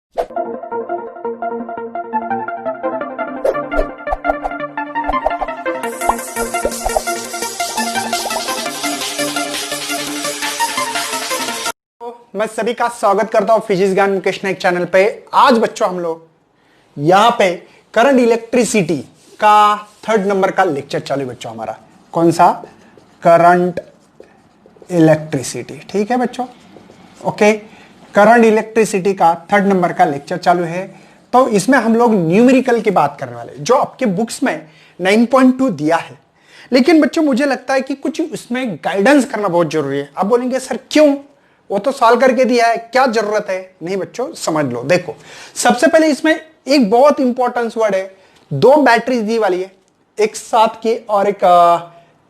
मैं सभी का स्वागत करता हूं फिजिक्स ज्ञान मुकेश नायक चैनल पे। आज बच्चों हम लोग यहां पे करंट इलेक्ट्रिसिटी का 3rd नंबर का लेक्चर चालू है बच्चों। हमारा कौन सा? Current electricity. ठीक है बच्चों, ओके। करंट इलेक्ट्रिसिटी का 3rd नंबर का लेक्चर चालू है। तो इसमें हम लोग न्यूमेरिकल की बात करने वाले, जो आपके बुक्स में 9.2 दिया है। लेकिन बच्चों मुझे लगता है कि कुछ उसमें गाइडेंस करना बहुत जरूरी है। आप बोलेंगे सर क्यों, वो तो सॉल्व करके दिया है, क्या जरूरत है? नहीं बच्चों, समझ लो। देखो, सबसे पहले इसमें एक बहुत इंपॉर्टेंट वर्ड है। 2 बैटरीज दी वाली है, एक 7 की और एक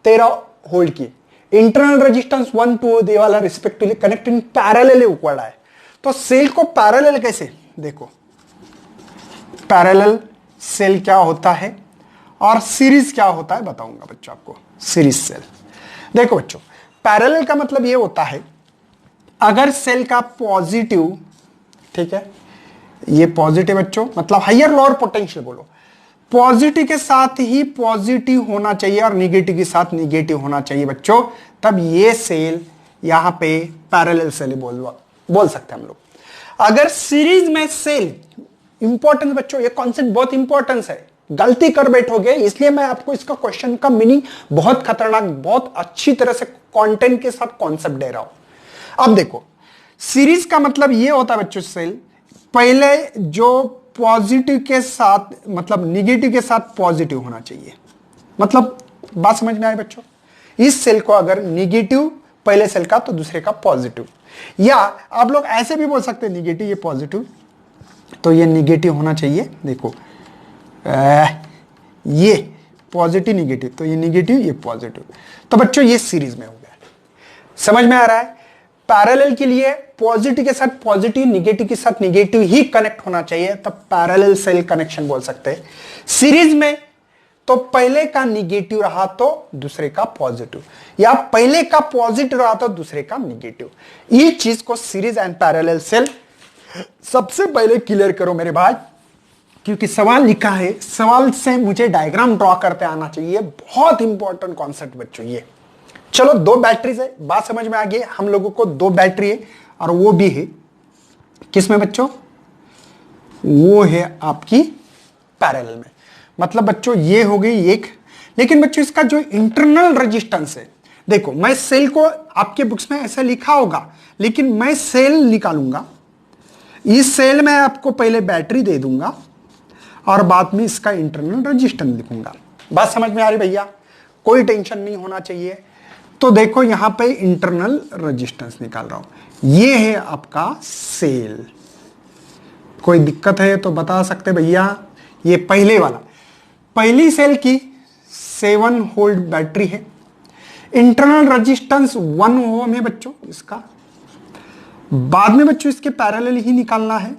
13 वोल्ट की। इंटरनल रेजिस्टेंस 1 2 दे वाला respectively connect in parallel word है। तो सेल को पैरेलल कैसे? देखो, पैरेलल सेल क्या होता है और सीरीज क्या होता है बताऊंगा बच्चों आपको। सीरीज सेल, देखो बच्चों, पैरेलल का मतलब ये होता है अगर सेल का पॉजिटिव, ठीक है, ये पॉजिटिव बच्चों मतलब हायर लोअर पोटेंशियल बोलो, पॉजिटिव के साथ ही पॉजिटिव होना चाहिए और निगेटिव के साथ निगेटिव होना चाहिए बच्चों, तब ये सेल यहां पे पैरेलल सेल बोल सकते हैं हम लोग। अगर सीरीज में सेल, इंपॉर्टेंस बच्चों, ये कॉन्सेप्ट बहुत इंपॉर्टेंस है, गलती कर बैठोगे, इसलिए मैं आपको इसका क्वेश्चन का मीनिंग बहुत खतरनाक, बहुत अच्छी तरह से कंटेंट के साथ कॉन्सेप्ट दे रहा हूं। अब देखो, सीरीज का मतलब ये होता है बच्चों, सेल पहले जो पॉजिटिव के साथ मतलब निगेटिव के साथ पॉजिटिव होना चाहिए। मतलब बात समझ में आई बच्चों? इस सेल को अगर निगेटिव पहले सेल का तो दूसरे का पॉजिटिव, या आप लोग ऐसे भी बोल सकते हैं निगेटिव ये पॉजिटिव, तो ये निगेटिव होना चाहिए। देखो ये पॉजिटिव निगेटिव, तो ये निगेटिव ये पॉजिटिव। तो बच्चों ये सीरीज में हो गया, समझ में आ रहा है? पैरेलल के लिए पॉजिटिव के साथ पॉजिटिव, निगेटिव के साथ निगेटिव ही कनेक्ट होना चाहिए, तब पैरेलल सेल कनेक्शन बोल सकते हैं। सीरीज में तो पहले का निगेटिव रहा तो दूसरे का पॉजिटिव, या पहले का पॉजिटिव रहा तो दूसरे का निगेटिव। ये चीज को सीरीज एंड पैरेलल सेल सबसे पहले क्लियर करो मेरे भाई, क्योंकि सवाल लिखा है, सवाल से मुझे डायग्राम ड्रॉ करते आना चाहिए। बहुत इंपॉर्टेंट कॉन्सेप्ट बच्चों ये। चलो, 2 बैटरीज है, बात समझ में आ गई हम लोगों को। 2 बैटरी है और वो भी है किसमें बच्चों? वो है आपकी पैरेलल में। मतलब बच्चों ये हो गई एक। लेकिन बच्चों इसका जो इंटरनल रेजिस्टेंस है, देखो मैं सेल को, आपके बुक्स में ऐसा लिखा होगा, लेकिन मैं सेल निकालूंगा, इस सेल में आपको पहले बैटरी दे दूंगा और बाद में इसका इंटरनल रेजिस्टेंस लिखूंगा। बात समझ में आ रही भैया? कोई टेंशन नहीं होना चाहिए। तो देखो यहां पे इंटरनल रेजिस्टेंस निकाल रहा हूं, ये है आपका सेल। कोई दिक्कत है तो बता सकते भैया। ये पहले वाला, पहली सेल की 7 वोल्ट बैटरी है, इंटरनल रेजिस्टेंस 1 ओम है बच्चों इसका। बाद में बच्चों इसके पैरेलल ही निकालना है,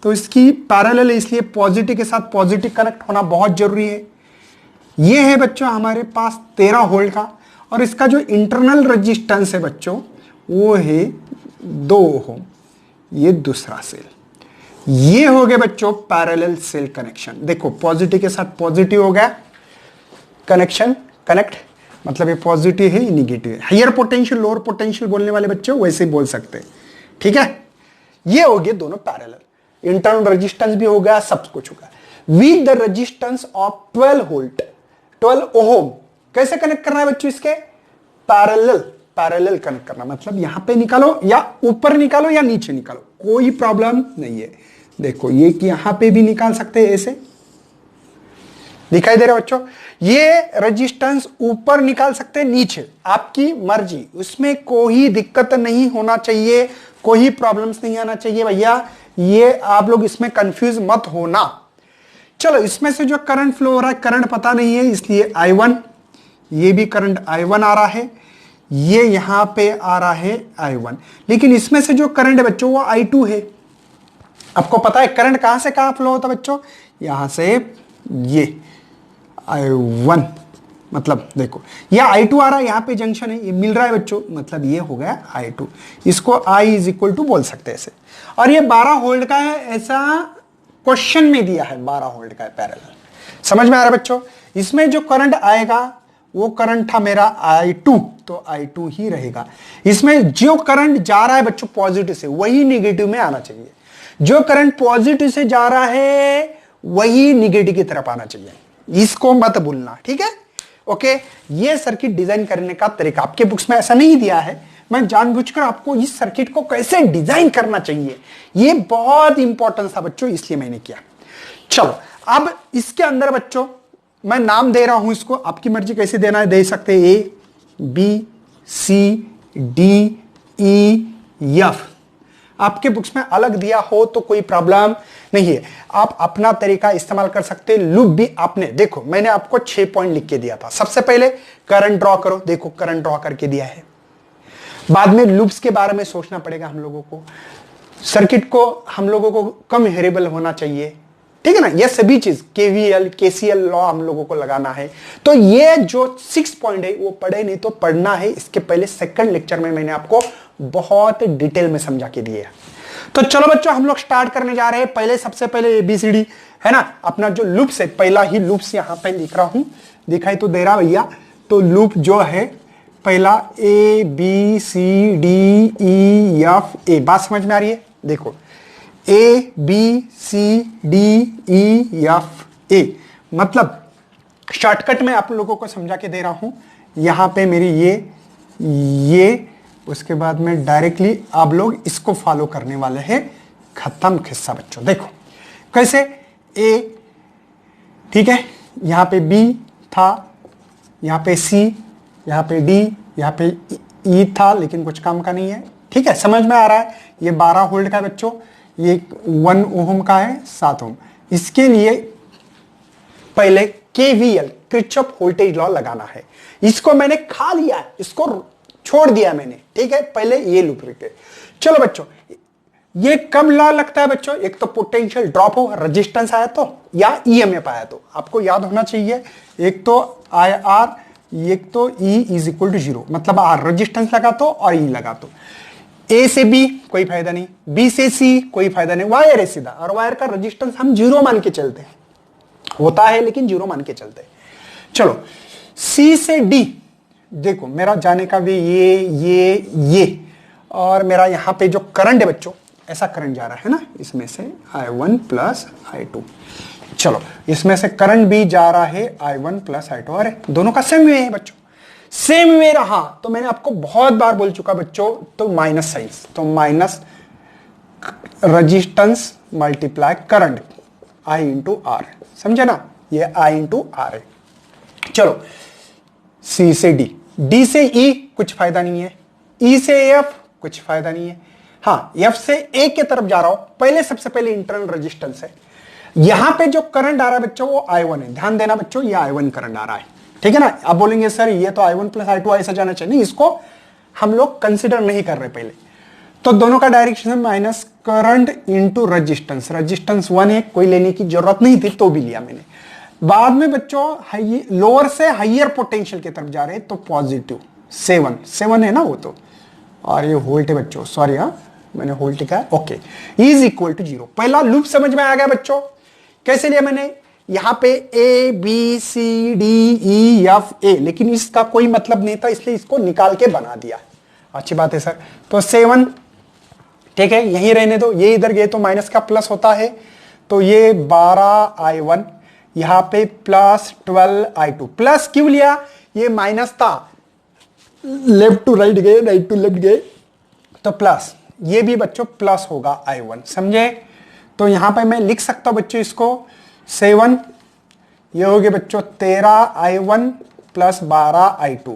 तो इसकी पैरेलल, इसलिए पॉजिटिव के साथ पॉजिटिव कनेक्ट होना बहुत जरूरी है। ये है बच्चों हमारे पास 13 वोल्ट का, और इसका जो इंटरनल रेजिस्टेंस है बच्चों वो है 2 ओम। ये दूसरा सेल। ये हो गए बच्चों पैरेलल सेल कनेक्शन। देखो पॉजिटिव के साथ पॉजिटिव हो गया कनेक्शन, कनेक्ट, मतलब ये पॉजिटिव है, ये निगेटिव है। हायर पोटेंशियल लोअर पोटेंशियल बोलने वाले बच्चों वैसे बोल सकते हैं, ठीक है। ये हो गए दोनों पैरेलल, इंटरनल रेजिस्टेंस भी हो गया, सब कुछ हो गया। With the resistance of 12 volt, 12 ओम। कैसे कनेक्ट करना है बच्चों? इसके पैरेलल, पैरेलल कनेक्ट करना, मतलब यहां पे निकालो या ऊपर निकालो या नीचे निकालो, कोई प्रॉब्लम नहीं है। देखो ये कि यहां पे भी निकाल सकते हैं, ऐसे दिखाई दे रहा है बच्चों। ये रेजिस्टेंस ऊपर निकाल सकते हैं, नीचे, आपकी मर्जी, उसमें कोई दिक्कत नहीं होना चाहिए, कोई प्रॉब्लम्स नहीं आना चाहिए भैया। ये आप लोग इसमें कंफ्यूज मत होना। चलो, इसमें से जो करंट फ्लो हो रहा है, करंट पता नहीं है इसलिए I1, ये भी करंट I1 आ रहा है, ये यहां पे आ रहा है I1। लेकिन इसमें से जो करंट है बच्चों वो I2 है। आपको पता है करंट कहां से कहां फ्लो होता है बच्चों? यहां से ये I1 मतलब देखो ये I2 आ रहा है, यहाँ पे जंक्शन है, ये मिल रहा है बच्चों, मतलब ये हो गया I2। इसको I इज इक्वल टू बोल सकते हैं ऐसे। और ये 12 वोल्ट का है, ऐसा क्वेश्चन में दिया है, 12 वोल्ट का है पैरेलल। समझ में आ रहा है बच्चों? इसमें जो करंट आएगा वो करंट था मेरा I2, तो I2 ही रहेगा। इसमें जो करंट जा रहा है बच्चों पॉजिटिव से, वही निगेटिव में आना चाहिए। जो करंट पॉजिटिव से जा रहा है वही निगेटिव की तरफ आना चाहिए, इसको मत भूलना, ठीक है? ओके, ये सर्किट डिजाइन करने का तरीका आपके बुक्स में ऐसा नहीं दिया है, मैं जानबूझकर आपको इस सर्किट को कैसे डिजाइन करना चाहिए ये बहुत इंपॉर्टेंट था बच्चों, इसलिए मैंने किया। चलो अब इसके अंदर बच्चों मैं नाम दे रहा हूं, इसको आपकी मर्जी कैसे देना है दे सकते हैं, A B C D E F. आपके बुक्स में अलग दिया हो तो कोई प्रॉब्लम नहीं है, आप अपना तरीका इस्तेमाल कर सकते हैं। लूप भी आपने देखो, मैंने आपको 6 पॉइंट लिख के दिया था। सबसे पहले करंट ड्रॉ करो, देखो करंट ड्रॉ करके दिया है। बाद में लूप्स के बारे में सोचना पड़ेगा हम लोगों को, सर्किट को हम लोगों को कम वेरिएबल होना चाहिए, ठीक है ना? ये सभी चीज केवीएल केसीएल लॉ हम लोगों को लगाना है। तो ये जो 6 पॉइंट है वो पढ़े नहीं तो पढ़ना है, इसके पहले सेकंड लेक्चर में मैंने आपको बहुत डिटेल में समझा के दिए। तो चलो बच्चों हम लोग स्टार्ट करने जा रहे हैं। पहले सबसे पहले एबीसीडी है ना, अपना जो लूप्स है, पहला ही लूप्स यहां पे लिख रहा हूं, दिखाई तो दे रहा भैया। तो लूप जो है पहला A B C D E F A, बात समझ में आ रही है? देखो A B C D E F A, मतलब शॉर्टकट में आप लोगों को समझा के दे रहा हूं। यहां पे मेरी ये उसके बाद में डायरेक्टली आप लोग इसको फॉलो करने वाले हैं। खत्म किस्सा बच्चों। देखो कैसे, ए ठीक है, यहां पे बी था, यहां पे सी, यहां पे डी, यहां पे ई था, लेकिन कुछ काम का नहीं है, ठीक है? समझ में आ रहा है? ये 12 वोल्ट का है बच्चों, ये 1 ओम का है, 7 ओम। इसके लिए पहले केवीएल किरचॉफ वोल्टेज लॉ लगाना है। इसको मैंने खा लिया है, इसको छोड़ दिया मैंने, ठीक है? पहले ये लूप लिखे। चलो बच्चों, ये कब लॉ लगता है बच्चों? एक तो पोटेंशियल ड्रॉप हो, रेजिस्टेंस आया तो, या ईएमएफ आया तो। आपको याद होना चाहिए, एक तो आई आर, एक तो ई इज इक्वल टू 0, मतलब आर रेजिस्टेंस लगा तो और ई लगा तो। ए से बी कोई फायदा नहीं, बी से सी कोई फायदा नहीं, वायर है सीधा, और वायर का रेजिस्टेंस हम 0 मान के चलते हैं, होता है लेकिन 0 मान के चलते हैं। चलो सी से डी, देखो मेरा जाने का भी ये और मेरा यहां पे जो करंट है बच्चों, ऐसा करंट जा रहा है ना, इसमें से I1 प्लस I2। चलो इसमें से करंट भी जा रहा है I1 प्लस I2, और दोनों का सेम वे है बच्चों, सेम वे रहा तो मैंने आपको बहुत बार बोल चुका बच्चों, तो माइनस साइन, तो minus resistance multiply current I into R, समझे ना? ये I इंटू आर है। चलो सी से डी, डी से ई कुछ फायदा नहीं है, ई से एफ कुछ फायदा नहीं है। हाँ, एफ से ए के तरफ जा रहा हूं, पहले सबसे पहले इंटरनल रेजिस्टेंस है। यहां पे जो करंट आ रहा है बच्चों वो I1 है, ध्यान देना बच्चों, ये I1 करंट आ रहा है, ठीक है ना? आप बोलेंगे सर ये तो I1 प्लस I2 ऐसा जाना चाहिए, नहीं, इसको हम लोग कंसिडर नहीं कर रहे पहले। तो दोनों का direction minus current into resistance, resistance 1 है, कोई लेने की जरूरत नहीं थी तो भी लिया मैंने। बाद में बच्चों लोअर से हाइयर पोटेंशियल की तरफ जा रहे हैं तो पॉजिटिव 7 है ना वो तो, और ये वोल्ट है बच्चों, सॉरी हाँ मैंने वोल्ट लिखा है, ओके, इज इक्वल टू 0। पहला लूप समझ में आ गया बच्चों? कैसे लिया मैंने? यहां पे A B C D E F A, लेकिन इसका कोई मतलब नहीं था इसलिए इसको निकाल के बना दिया। अच्छी बात है सर। तो 7 ठीक है, यहीं रहने दो, ये इधर गए तो माइनस का प्लस होता है, तो ये 12I1, यहां पे प्लस 12I2। प्लस क्यों लिया? ये माइनस था, लेफ्ट टू राइट गए, राइट टू लेफ्ट गए तो प्लस, ये भी बच्चों प्लस होगा I1, समझे? तो यहां पे मैं लिख सकता हूं बच्चों इसको 7, ये हो गए बच्चों 13I1 plus 12I2,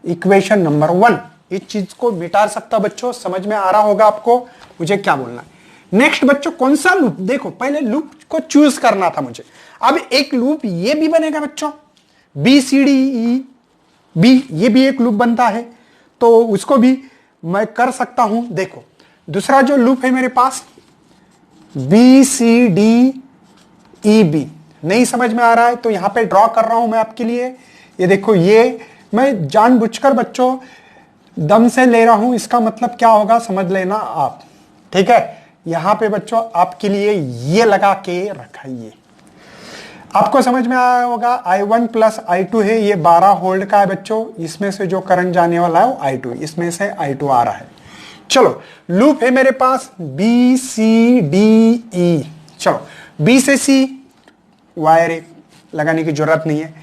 equation number 1। इस चीज को मिटा सकता बच्चों, समझ में आ रहा होगा आपको मुझे क्या बोलना है। नेक्स्ट बच्चों कौन सा लूप? देखो पहले लूप को चूज करना था मुझे। अब एक लूप ये भी बनेगा बच्चों, B C D E B, ये भी एक लूप बनता है, तो उसको भी मैं कर सकता हूं। देखो दूसरा जो लूप है मेरे पास B C D E B, नहीं समझ में आ रहा है तो यहां पे ड्रॉ कर रहा हूं मैं आपके लिए। ये देखो, ये मैं जानबूझकर बच्चों दम से ले रहा हूं, इसका मतलब क्या होगा समझ लेना आप, ठीक है। यहां पे बच्चों आपके लिए ये लगा के रखा, ये आपको समझ में आया होगा। I1 प्लस I2 है, ये 12 वोल्ट का है बच्चों, इसमें से जो करंट जाने वाला है वो I2, इसमें से I2 आ रहा है। चलो लूप है मेरे पास B C D E, चलो B से C वायर है, लगाने की जरूरत नहीं है।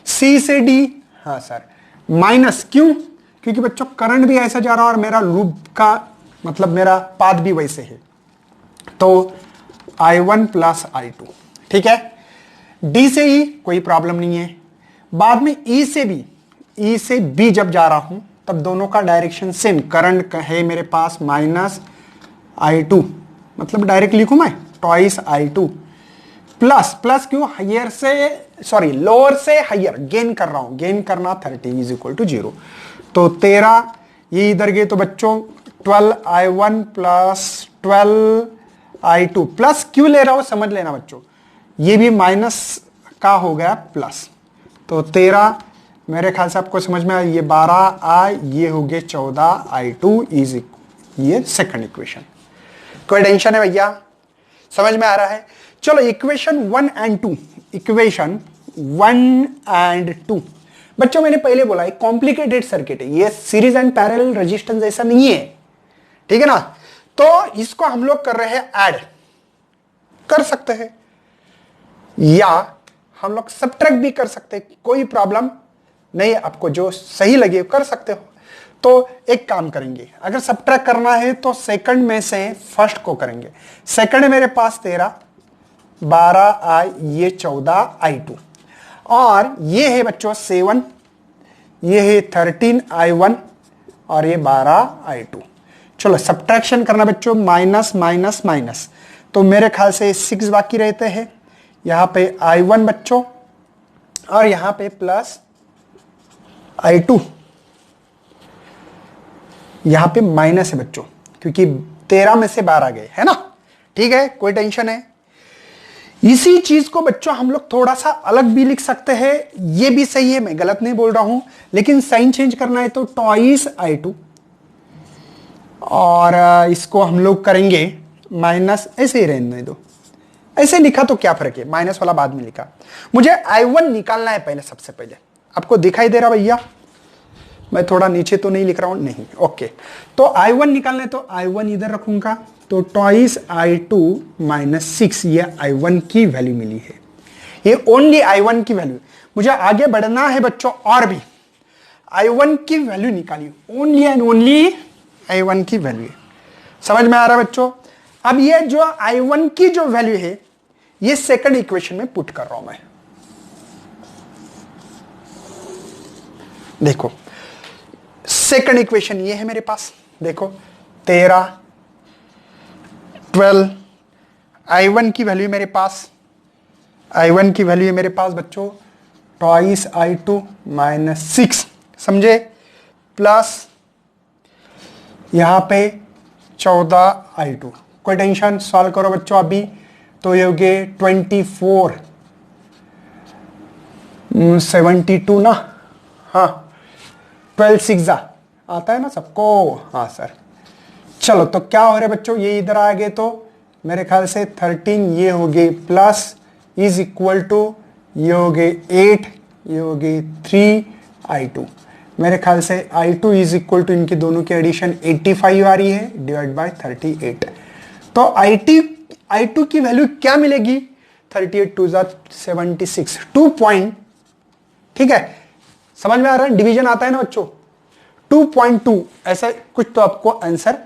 C से D, हाँ सर माइनस, क्यों? क्योंकि बच्चों करंट भी ऐसा जा रहा है और मेरा लूप का मतलब मेरा पाथ भी वैसे है, तो I1 प्लस I2, ठीक है। D से E कोई प्रॉब्लम नहीं है। बाद में E से B जब जा रहा हूं तब दोनों का डायरेक्शन सेम, करंट का है मेरे पास माइनस I2, मतलब डायरेक्ट लिखूं मैं ट्वाइस I2 प्लस क्यों, हायर से सॉरी लोअर से हायर गेन कर रहा हूं, गेन करना 30 इज इक्वल टू 0, तो 13 ये इधर गए तो बच्चों 12I1 प्लस 12I2 प्लस क्यों ले रहा हूं समझ लेना बच्चों, ये भी माइनस का हो गया प्लस, तो 13 मेरे ख्याल से आपको समझ में आया, ये 12I, ये हो गए 14I2 इज, ये सेकंड इक्वेशन। कोई टेंशन है भैया, समझ में आ रहा है? चलो इक्वेशन 1 एंड 2, इक्वेशन 1 एंड 2 बच्चों मैंने पहले बोला है कॉम्प्लिकेटेड सर्किट है, ये सीरीज एंड पैरेलल रेजिस्टेंस ऐसा नहीं है, ठीक है ना। तो इसको हम लोग कर रहे हैं ऐड, कर सकते हैं या हम लोग सब्ट्रैक्ट भी कर सकते हैं, कोई प्रॉब्लम नहीं, आपको जो सही लगे कर सकते हो। तो एक काम करेंगे, अगर सब्ट्रैक्ट करना है तो सेकंड में से फर्स्ट को करेंगे। सेकंड मेरे पास 13, 12I, ये 14I2 और ये है बच्चों 7, ये है 13I1 और ये 12I2। चलो सब्ट्रैक्शन करना बच्चों, माइनस माइनस माइनस, तो मेरे ख्याल से 6 बाकी रहते हैं, यहां पे I1 बच्चों और यहां पे प्लस I2, यहां पे माइनस है बच्चों क्योंकि 13 में से 12 गए, है ना, ठीक है, कोई टेंशन है। इसी चीज को बच्चों हम लोग थोड़ा सा अलग भी लिख सकते हैं, ये भी सही है, मैं गलत नहीं बोल रहा हूं, लेकिन साइन चेंज करना है तो ट्वाइस I2 और इसको हम लोग करेंगे माइनस, ऐसे ही रहने दो, ऐसे लिखा तो क्या फर्क है, माइनस वाला बाद में लिखा। मुझे I1 निकालना है पहले, सबसे पहले आपको दिखाई दे रहा भैया, मैं थोड़ा नीचे तो नहीं लिख रहा हूं, नहीं, ओके। तो I1 निकालना है तो I1 इधर रखूंगा, तो ट्वाइस I2 माइनस 6, ये I1 की वैल्यू मिली है, ये ओनली I1 की वैल्यू। मुझे आगे बढ़ना है बच्चों और भी, I1 की वैल्यू निकालिए, ओनली एंड ओनली I1 की वैल्यू, समझ में आ रहा है बच्चों। अब ये जो I1 की जो वैल्यू है ये सेकंड इक्वेशन में पुट कर रहा हूं मैं, देखो सेकंड इक्वेशन ये है मेरे पास, देखो 13, 12, I1 की वैल्यू मेरे पास, I1 की वैल्यू है मेरे पास बच्चों ट्वाइस I2 माइनस 6, समझे, प्लस यहां पे 14I2। कोई टेंशन, सॉल्व करो बच्चों अभी, तो ये हो गए 24, 72 ना, हाँ 12 6 आता है ना सबको, हाँ सर। चलो तो क्या हो रहा है बच्चों, ये इधर आ गए तो मेरे ख्याल से 13, ये हो गए प्लस इज इक्वल टू, ये हो गए 8, ये हो गए 3I2, मेरे ख्याल से I2 इज इक्वल टू इनकी दोनों की एडिशन 85 आ रही है डिवाइड बाय 38, तो I2 की वैल्यू क्या मिलेगी, 38 2 76, 2 पॉइंट, ठीक है, समझ में आ रहा है, डिवीजन आता है ना बच्चों, 2.2 ऐसा कुछ तो आपको आंसर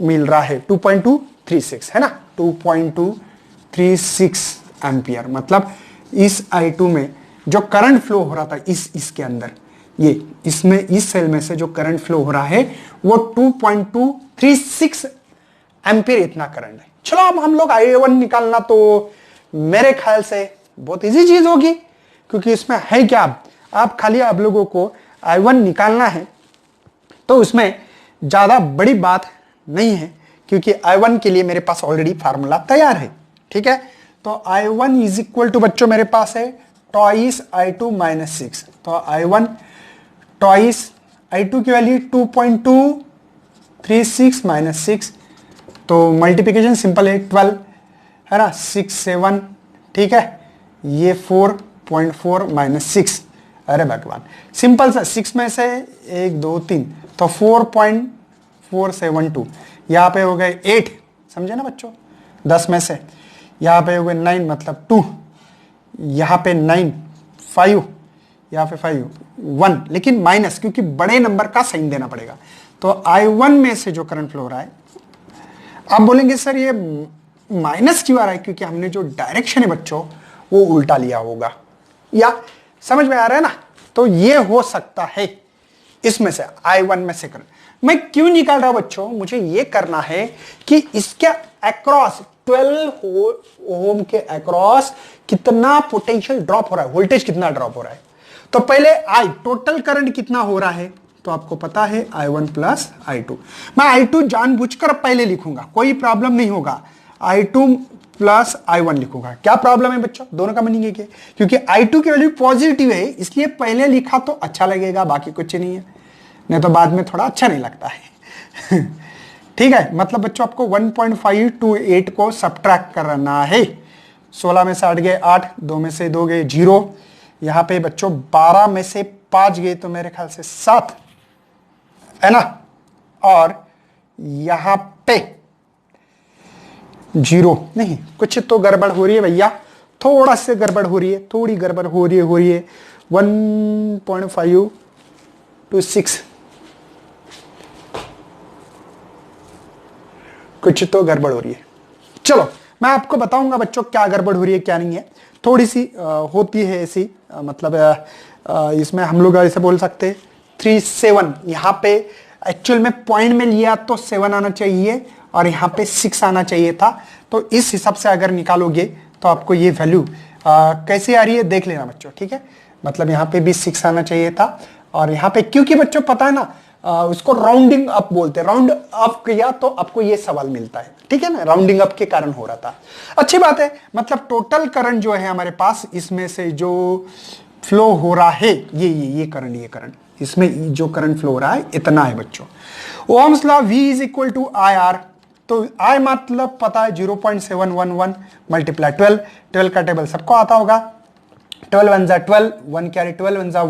मिल रहा है, 2.236 है ना, 2.236 एम्पियर, मतलब इस I2 में जो करंट फ्लो हो रहा था इसके अंदर, ये इसमें इस सेल में से जो करंट फ्लो हो रहा है वो 2.236 एम्पियर इतना करंट है। चलो अब हम लोग I1 निकालना तो मेरे ख्याल से बहुत इजी चीज होगी, क्योंकि इसमें है क्या, आप खाली आप लोगों को I1 निकालना है तो उसमें ज्यादा बड़ी बात नहीं है, क्योंकि I1 के लिए मेरे पास ऑलरेडी फार्मूला तैयार है, ठीक है। तो I1 इज इक्वल टू बच्चों मेरे पास है ट्वाइस I2 माइनस 6, तो I1 ट्वाइस I2 की वैल्यू 2.236 माइनस 6, तो मल्टीप्लिकेशन सिंपल है, 12 है ना, 6 7, ठीक है, ये 4.4 माइनस 6, अरे भगवान सिंपल सा, 6 में से 1 2 3, तो 4.472, यहाँ पे हो गए 8, समझे ना बच्चों, 10 में से यहाँ पे हो गए 9 मतलब 2, यहाँ पे 9 5, यहाँ पे 5 1, लेकिन माइनस क्योंकि बड़े नंबर का साइन देना पड़ेगा, तो I1 में से जो करंट फ्लो हो रहा है, आप बोलेंगे सर ये माइनस क्यों आ रहा है, क्योंकि हमने जो डायरेक्शन है बच्चों वो उल्टा लिया होगा, या समझ में आ रहा है ना, तो ये हो सकता है इसमें से I1 में से करंट। मैं क्यों निकाल रहा हूं बच्चों, मुझे ये करना है कि इसके अक्रॉस 12 ओम के अक्रॉस कितना पोटेंशियल ड्रॉप हो रहा है, वोल्टेज कितना ड्रॉप हो रहा है। तो पहले I टोटल करंट कितना हो रहा है, तो आपको पता है I1 प्लस I2, मैं I2 जानबूझकर पहले लिखूंगा, कोई प्रॉब्लम नहीं होगा, I2 प्लस I1 लिखूंगा। क्या प्रॉब्लम है बच्चों, दोनों का मीनिंग एक है, क्योंकि I2 की वैल्यू पॉजिटिव है इसलिए पहले लिखा तो अच्छा लगेगा, बाकी कुछ नहीं है, नहीं तो बाद में थोड़ा अच्छा नहीं लगता है ठीक है, मतलब बच्चों आपको 1.528 को सब्ट्रैक्ट करना है, 16 में से 8 गए 8, 2 में से 2 गए 0, यहां पे बच्चों 12 में से 5 गए तो मेरे ख्याल से 7 है ना, और यहां पे 0 नहीं, कुछ तो गड़बड़ हो रही है भैया, थोड़ा से गड़बड़ हो रही है, थोड़ी गड़बड़ हो रही है 1.5 to 6, कुछ तो गड़बड़ हो रही है। चलो मैं आपको बताऊंगा बच्चों क्या गड़बड़ हो रही है क्या नहीं है, थोड़ी सी होती है ऐसी, मतलब इसमें हम लोग ऐसे बोल सकते हैं 3 7, यहाँ पे एक्चुअल में पॉइंट में लिया तो 7 आना चाहिए और यहाँ पे 6 आना चाहिए था, तो इस हिसाब से अगर निकालोगे तो आपको ये वैल्यू कैसे आ रही है देख लेना बच्चों, ठीक है, मतलब यहाँ पे भी 6 आना चाहिए था, और यहाँ पे क्योंकि बच्चों पता है ना उसको राउंडिंग अप बोलते हैं, राउंड अप किया तो आपको ये सवाल मिलता है, ठीक है ना, राउंडिंग अप के कारण हो रहा था, अच्छी बात है, मतलब टोटल करंट जो है हमारे पास इसमें से जो फ्लो हो रहा है ये करंट इसमें जो करंट फ्लो हो रहा है इतना है बच्चों। Ohm's law V is equal to IR, तो I मतलब पता है 0.711 मल्टीप्लाई 12 का टेबल सबको आता होगा, 12 1 जा 12, 1 कैरी 12 1 जा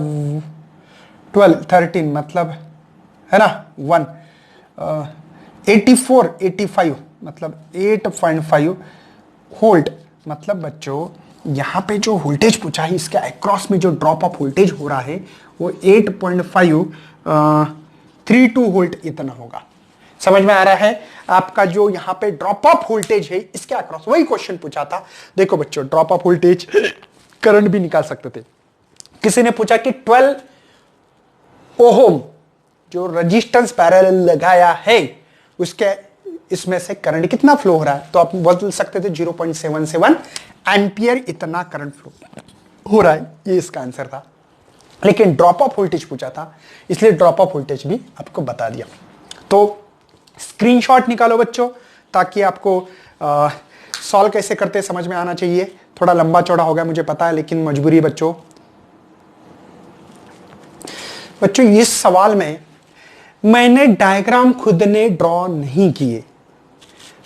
12, 13 मतलब है ना 1, 84 85 मतलब 8.5 वोल्ट, मतलब बच्चों यहाँ पे जो वोल्टेज पूछा है इसके अक्रॉस में जो ड्रॉप ऑफ वोल्टेज हो रहा है वो 8.532 वोल्ट इतना होगा, समझ में आ रहा है आपका, जो यहाँ पे ड्रॉप ऑफ वोल्टेज है इसके अक्रॉस, वही क्वेश्चन पूछा था। देखो बच्चों ड्रॉप ऑफ वोल्टेज करंट भी निकाल सकते थे, किसी ने पूछा कि 12 ओम जो रजिस्टेंस पैरेलल लगाया है उसके इसमें से करंट कितना फ्लो हो रहा है, तो आप बोल सकते थे 0.77 एम्पियर इतना करंट फ्लो हो रहा है, ये इसका आंसर था, लेकिन ड्रॉप ऑफ वोल्टेज पूछा था इसलिए ड्रॉप ऑफ वोल्टेज भी आपको बता दिया। तो स्क्रीनशॉट निकालो बच्चों ताकि आपको सॉल्व कैसे करते समझ में आना चाहिए, थोड़ा लंबा चौड़ा होगा मुझे पता है लेकिन मजबूरी है बच्चों। बच्चों इस सवाल में मैंने डायग्राम खुद ने ड्रॉ नहीं किए,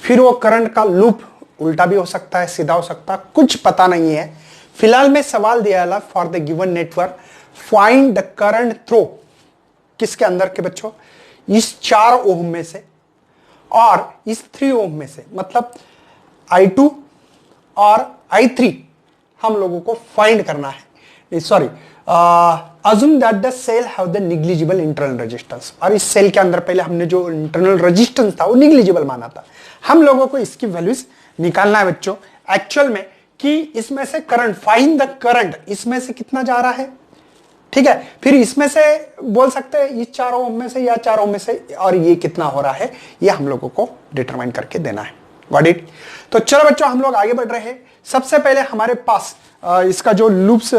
फिर वो करंट का लूप उल्टा भी हो सकता है सीधा हो सकता है, कुछ पता नहीं है, फिलहाल में सवाल दिया for the given network find the current throw किसके अंदर के बच्चों, इस 4 ओम में से और इस 3 ओम में से, मतलब I2 और I3 हम लोगों को फाइंड करना है, sorry assume that the cell have the negligible internal resistance, और इस सेल के अंदर पहले हमने जो इंटरनल रेजिस्टेंस था वो निग्लिजिबल माना था, हम लोगों को इसकी वैल्यूज निकालना है बच्चों एक्चुअल में कि इसमें से करंट, फाइंड द करंट, इसमें से कितना जा रहा है, ठीक है, फिर इसमें से बोल सकते हैं इस 4 ओम में से या 4 ओम में से, और ये कितना हो रहा है ये हम लोगों को डिटरमाइन करके देना है, गॉट इट। तो चलो बच्चों हम लोग आगे बढ़ रहे हैं। सबसे पहले हमारे पास इसका जो लूप्स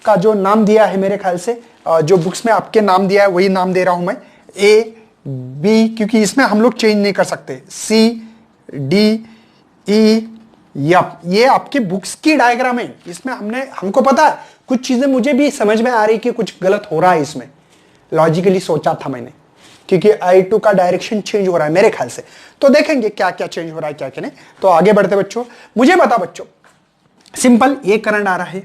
का जो नाम दिया है मेरे ख्याल से जो बुक्स में आपके नाम दिया है वही नाम दे रहा हूं मैं, A B, क्योंकि इसमें हम लोग चेंज नहीं कर सकते, C D E यप, ये आपके बुक्स की डायग्राम है। इसमें हमको पता है कुछ चीजें मुझे भी समझ में आ रही कि कुछ गलत हो रहा है इसमें, लॉजिकली सोचा था मैंने, क्योंकि I2 का डायरेक्शन चेंज हो रहा है मेरे ख्याल से। तो देखेंगे क्या क्या चेंज हो रहा है क्या क्या नहीं। तो आगे बढ़ते बच्चों, मुझे बता बच्चों, सिंपल ये करंट आ रहा है,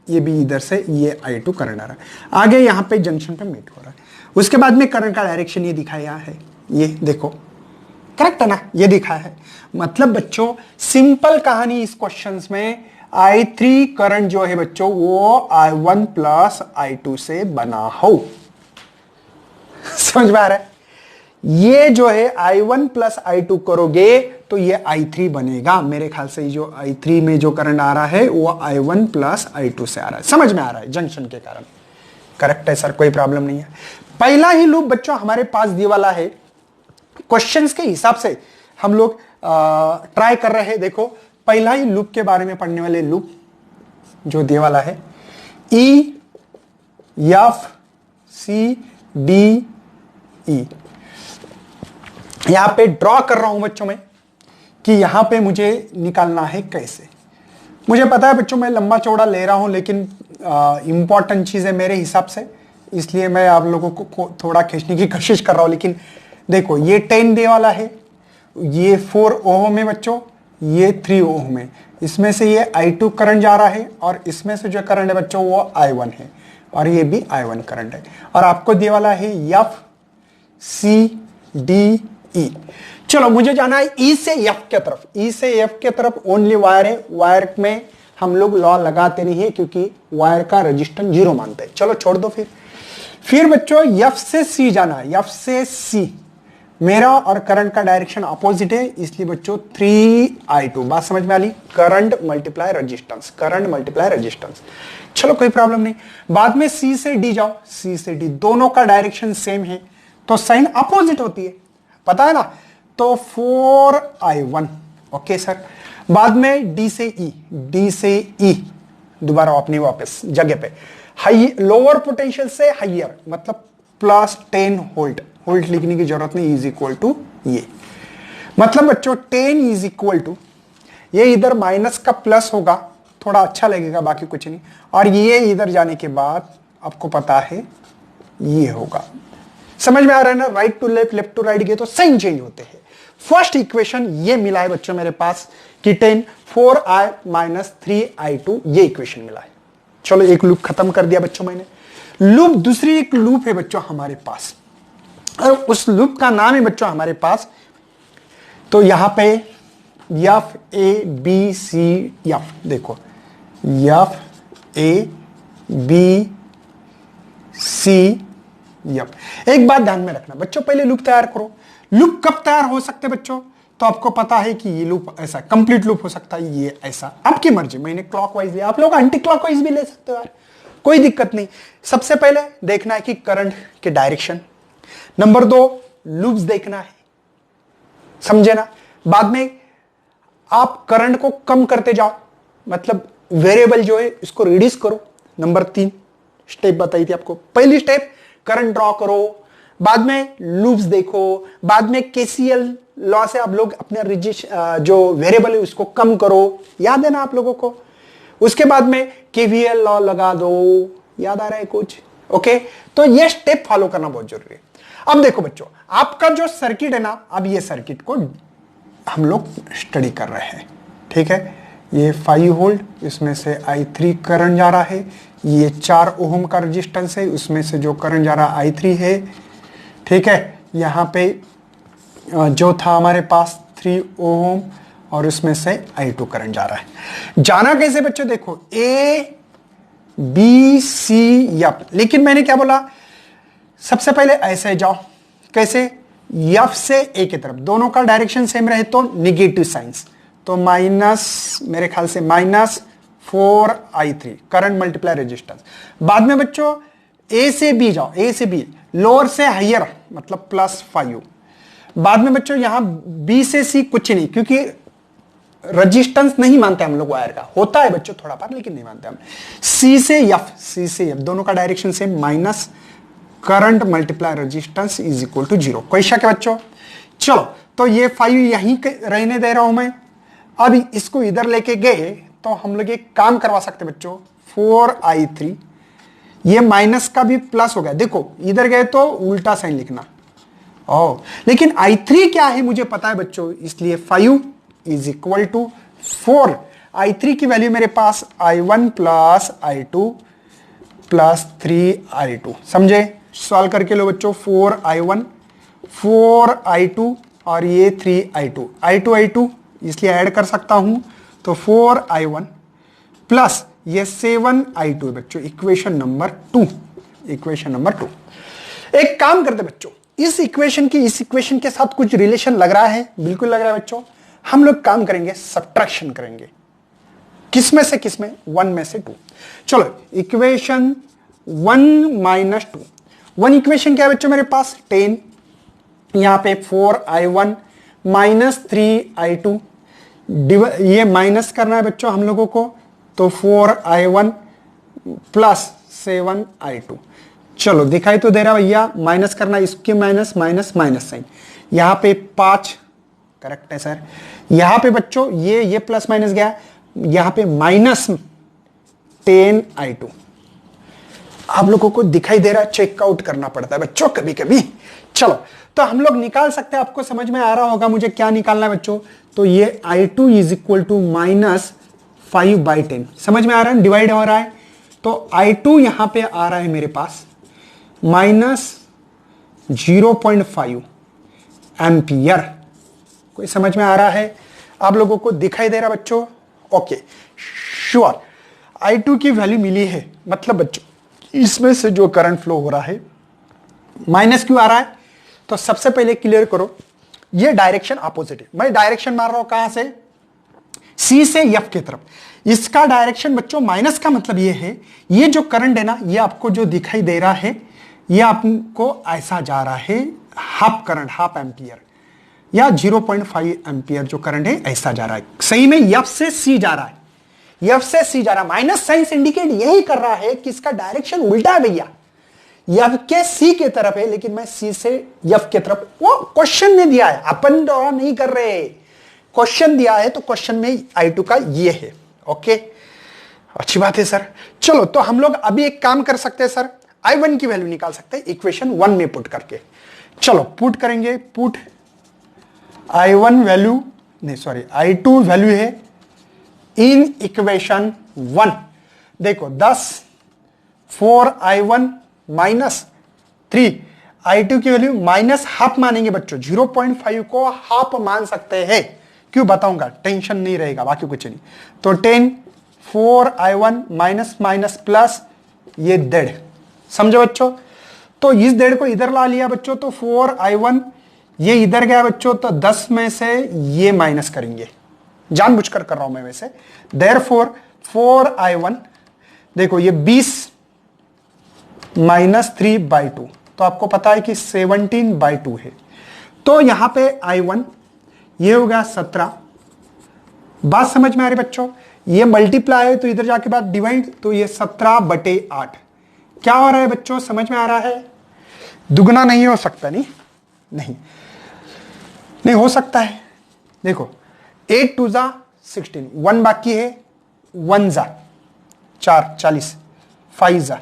ये भी इधर से ये I2 करंट आ रहा है, आगे यहां पे जंक्शन पे मीट हो रहा है। उसके बाद में करंट का डायरेक्शन ये दिखाया है, ये देखो करेक्ट है ना, ये दिखा है। मतलब बच्चों सिंपल कहानी इस क्वेश्चंस में, I3 करंट जो है बच्चों वो I1 प्लस I2 से बना हो। समझ में आ रहा है? ये जो है I1 प्लस I2 करोगे तो ये I3 बनेगा। मेरे ख्याल से जो I3 में जो करंट आ रहा है वो I1 प्लस I2 से आ रहा है। समझ में आ रहा है? जंक्शन के कारण करेक्ट है सर, कोई प्रॉब्लम नहीं है। पहला ही लूप बच्चों हमारे पास दिए वाला है, क्वेश्चंस के हिसाब से हम लोग ट्राई कर रहे हैं। देखो पहला ही लूप के बारे में पढ़ने वाले लूप जो दिए वाला है, E F C D E। यहां पे ड्रॉ कर रहा हूं बच्चों में कि यहां पे मुझे निकालना है कैसे। मुझे पता है बच्चों मैं लंबा चौड़ा ले रहा हूं, लेकिन इंपॉर्टेंट चीज है मेरे हिसाब से, इसलिए मैं आप लोगों को थोड़ा खींचने की कोशिश कर रहा हूं। लेकिन देखो ये 10 दे वाला है, ये 4 ओम है बच्चों, ये 3 ओम है। इसमें से ये I2 करंट जा रहा है और इसमें से जो करंट है बच्चों वो I1 है और ये भी I1 करंट है। और आपको दिए वाला है F C D E। चलो मुझे जाना है E से F के तरफ। E से F के तरफ ओनली वायर है, वायर में हम लोग लॉ लगाते नहीं है क्योंकि वायर का रेजिस्टेंस 0 मानते हैं। चलो छोड़ दो। फिर बच्चों F से C जाना है। F से C मेरा और करंट का डायरेक्शन अपोजिट है, इसलिए बच्चों 3I2। बात समझ में आ ली? Current multiply resistance, current multiply resistance. चलो कोई प्रॉब्लम नहीं। बाद में C से D जाओ, C से D दोनों का डायरेक्शन सेम है तो साइन अपोजिट होती है, पता है ना? तो 4I1। Okay sir. बाद में D से E, D से E दोबारा अपनी वापस जगह पे, हाई लोअर पोटेंशियल से हाइयर मतलब प्लस 10 वोल्ट। वोल्ट लिखने की जरूरत नहीं, इज इक्वल टू ये। मतलब बच्चों 10 इज इक्वल टू, ये इधर माइनस का प्लस होगा, थोड़ा अच्छा लगेगा, बाकी कुछ नहीं। और ये इधर जाने के बाद आपको पता है ये होगा। समझ में आ रहा है ना? Right to left, left to right गए तो साइन चेंज होते हैं। फर्स्ट इक्वेशन ये मिला है बच्चों मेरे पास कि 10 4I माइनस 3I2, ये इक्वेशन मिला है। चलो एक लूप खत्म कर दिया बच्चों मैंने। लूप दूसरी एक लूप है बच्चों हमारे पास, और उस लूप का नाम है बच्चों हमारे पास, तो यहां पे F A B C F। देखो F A B C F। एक बात ध्यान में रखना बच्चों, पहले लूप तैयार करो। लूप कब तैयार हो सकते बच्चों? तो आपको पता है कि ये लूप ऐसा कंप्लीट लूप हो सकता है, ये ऐसा, आपकी मर्जी। मैंने क्लॉकवाइज लिया, आप लोग एंटी क्लॉकवाइज भी ले सकते हो यार, कोई दिक्कत नहीं। सबसे पहले देखना है कि करंट के डायरेक्शन, नंबर 2 लूप्स देखना है, समझे ना? बाद में आप करंट को कम करते जाओ, मतलब वेरिएबल जो है इसको रिड्यूस करो। नंबर 3 स्टेप बताई थी आपको। पहली स्टेप करंट ड्रॉ करो, बाद में लूप्स देखो, बाद में KCL लॉ से आप लोग अपने जो वेरिएबल है उसको कम करो, याद है ना आप लोगों को? उसके बाद में KVL लॉ लगा दो, याद आ रहा है कुछ? ओके, तो ये स्टेप फॉलो करना बहुत जरूरी है। अब देखो बच्चों, आपका जो सर्किट है ना, अब ये सर्किट को हम लोग स्टडी कर रहे हैं, ठीक है? ये 5 वोल्ट, इसमें से I3 करंट जा रहा है, ये 4 ओम का रेजिस्टेंस है, उसमें से जो करंट जा रहा है I3 है, ठीक है? यहाँ पे जो था हमारे पास 3 ओम और उसमें से I2 करंट जा रहा है। जाना कैसे बच्चों? देखो A B C F, लेकिन मैंने क्या बोला? सबसे पहले ऐसे जाओ। कैसे? F से A की तरफ, दोनों का डायरेक्शन सेम रहे तो निगेटिव साइंस, तो माइनस, मेरे ख्याल से minus 4I3 current multiply resistance. बाद में बच्चों A से B जाओ, A से B लोअर से हाइयर मतलब प्लस 5। बाद में बच्चों यहां B से C कुछ नहीं, क्योंकि रेजिस्टेंस नहीं मानते हम लोग वायर का, होता है बच्चों थोड़ा पर लेकिन नहीं मानते हम। C से F दोनों का direction same, minus current multiply resistance is equal to 0। कोई शक है बच्चों? चलो तो ये 5 यहीं रहने दे रहा हूं मैं। अब इसको इधर लेके गए तो हम लोग एक काम करवा सकते बच्चों, 4i3, ये माइनस का भी प्लस हो गया। देखो इधर गए तो उल्टा साइन लिखना, ओ लेकिन i3 क्या है मुझे पता है बच्चों, इसलिए 5 इज इक्वल टू 4। i3 की वैल्यू मेरे पास i1 plus i2 plus 3i2, समझे? सॉल्व करके लो बच्चों, 4i1 4i2 और ये 3i2, i2 इसलिए ऐड कर सकता हूं, तो 4i1 प्लस ये 7i2 बच्चों, इक्वेशन नंबर 2। Equation number 2। एक काम करते बच्चों, इस इक्वेशन के साथ कुछ रिलेशन लग रहा है, बिल्कुल लग रहा है बच्चों। हम लोग काम करेंगे, सब्ट्रैक्शन करेंगे। किसमें से किसमें? 1 में से 2। चलो इक्वेशन 1 माइनस 2। 1 इक्वेशन क्या है बच्चों मेरे पास? 10, यहां पे 4i1 माइनस 3i2, ये माइनस करना है बच्चों हम लोगों को, तो 4i1 प्लस 7i2। चलो दिखाई तो दे रहा भैया, माइनस करना, इसके माइनस माइनस माइनस साइन, यहां पे 5, करेक्ट है सर। यहां पे बच्चों ये प्लस माइनस गया, यहां पे माइनस 10i2। आप लोगों को दिखाई दे रहा है, चेकआउट करना पड़ता है बच्चों कभी कभी। चलो तो हम लोग निकाल सकते हैं, आपको समझ में आ रहा होगा मुझे क्या निकालना है बच्चों। तो ये i2 is equal to minus 5/10, समझ में आ रहा है, डिवाइड हो रहा है। तो i2 यहां पे आ रहा है मेरे पास माइनस 0.5 एम्पियर। कोई समझ में आ रहा है? आप लोगों को दिखाई दे रहा बच्चों? Okay sure. i2 की वैल्यू मिली है, मतलब बच्चों इसमें से जो करंट फ्लो हो रहा है, माइनस क्यों आ रहा है? तो सबसे पहले क्लियर करो, ये डायरेक्शन अपोजिट है। मैं डायरेक्शन मार रहा हूं कहां से? सी से एफ की तरफ। इसका डायरेक्शन बच्चों माइनस का मतलब ये है, ये जो करंट है ना, ये आपको जो दिखाई दे रहा है, ये आपको ऐसा जा रहा है, हाफ करंट, हाफ एम्पियर या 0.5 एम्पियर जो करंट है ऐसा जा रहा है। सही में एफ से सी जा रहा है, एफ से सी जा रहा है। माइनस साइन इंडिकेट यही कर रहा है कि इसका डायरेक्शन उल्टा है भैया, एफ के सी के तरफ है, लेकिन मैं सी से एफ के तरफ। वो क्वेश्चन में दिया है, अपन ड्रॉ नहीं कर रहे, क्वेश्चन दिया है, तो क्वेश्चन में i2 का ये है। ओके अच्छी बात है सर। चलो तो हम लोग अभी एक काम कर सकते हैं सर, i1 की वैल्यू निकाल सकते हैं इक्वेशन 1 में पुट करके। चलो पुट करेंगे, पुट i1 वैल्यू नहीं सॉरी i2 वैल्यू है इन इक्वेशन 1। देखो 10 4i1 माइनस 3i2 की वैल्यू माइनस हाफ मानेंगे बच्चों, 0.5 को हाफ मान सकते हैं। क्यों बताऊंगा, टेंशन नहीं रहेगा, बाकी कुछ नहीं। तो 10 4i1 माइनस माइनस प्लस ये 1.5, समझो बच्चों। तो इस 1.5 को इधर ला लिया बच्चों, तो 4i1 ये इधर गया बच्चों, तो 10 में से ये माइनस करेंगे, जानबूझकर कर रहा हूं मैं वैसे। देयरफॉर 4i1 देखो ये 20 माइनस 3/2, तो आपको पता है कि 17/2 है। तो यहां पे i1 ये हो गया 17। बात समझ में आ रही बच्चों? ये मल्टीप्लाई है तो इधर जाके बाद डिवाइड, तो ये 17/8 क्या हो रहा है बच्चों, समझ में आ रहा है? दुगना नहीं हो सकता, नहीं हो सकता है। देखो 8 2 जा 16, 1 बाकी है, 1 जा 4 40, 5 जा,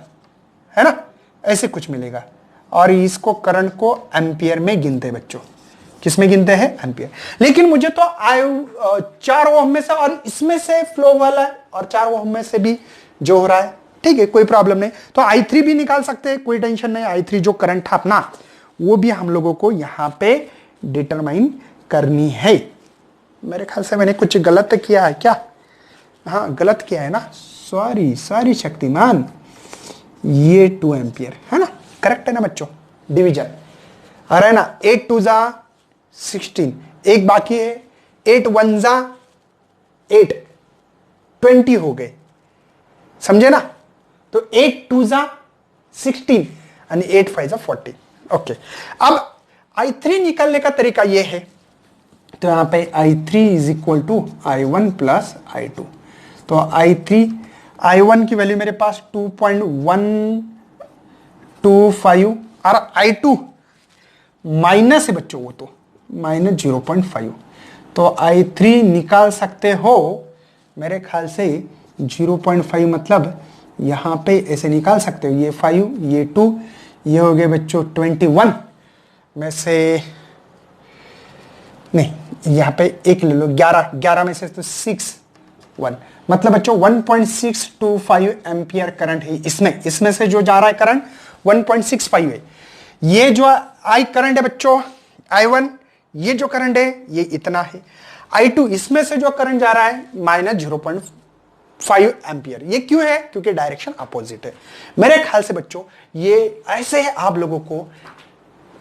है ना, ऐसे कुछ मिलेगा। और इसको करंट को एम्पियर में गिनते हैं बच्चों, किस में गिनते हैं? एम्पियर। लेकिन मुझे तो 4 ओम में से और इसमें से फ्लो वाला है, और 4 ओम में से भी जो हो रहा है, ठीक है कोई प्रॉब्लम नहीं। तो i3 भी निकाल सकते हैं, कोई टेंशन नहीं। i3 जो करंट था अपना, वो भी हम लोगों को यहां पे डिटरमाइन करनी है। मेरे ख्याल से मैंने कुछ गलत किया है क्या? हाँ गलत किया है ना, सॉरी शक्तिमान, ये 2 एम्पियर है ना, करेक्ट है ना बच्चों? डिवीजन आ रहा है ना, 8 2 जा 16, एक बाकी है, 8 1 जा 8, 20 हो गए, समझे ना? तो 8 2 जा 16 and 8 5 जा 40। ओके अब i3 निकालने का तरीका ये है, तो यहां पे i3 is equal to i1 plus i2। तो i1 की वैल्यू मेरे पास 2.125 और i2 माइनस है बच्चों, वो तो माइनस 0.5, तो I3 निकाल सकते हो मेरे ख्याल से 0.5, मतलब यहां पे ऐसे निकाल सकते हो, ये 5 ये 2, ये हो गए बच्चों 21 में से, नहीं यहां पे एक ले लो, 11 में से तो 6 1, मतलब बच्चों 1.625 एम्पियर करंट है इसमें से जो जा रहा है करंट 1.65 है। ये जो आई करंट है बच्चों I1, ये जो करंट है ये इतना है। I2 इसमें से जो करंट जा रहा है -0.5 एम्पियर। ये क्यों है? क्योंकि डायरेक्शन अपोजिट है। मेरे ख्याल से बच्चों ये ऐसे है, आप लोगों को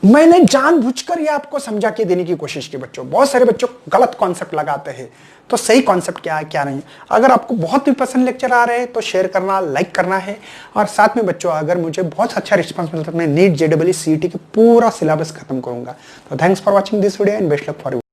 मैंने जानबूझकर ये आपको समझा के देने की कोशिश की बच्चों। बहुत सारे बच्चों गलत कॉन्सेप्ट लगाते हैं, तो सही कॉन्सेप्ट क्या है क्या नहीं। अगर आपको बहुत ही पसंद लेक्चर आ रहे हैं तो शेयर करना, लाइक करना है। और साथ में बच्चों अगर मुझे बहुत अच्छा रिस्पांस मिलता है, मैं नीट JEE CET का पूरा सिलेबस खत्म करूंगा। तो thanks for watching this video and best luck for you.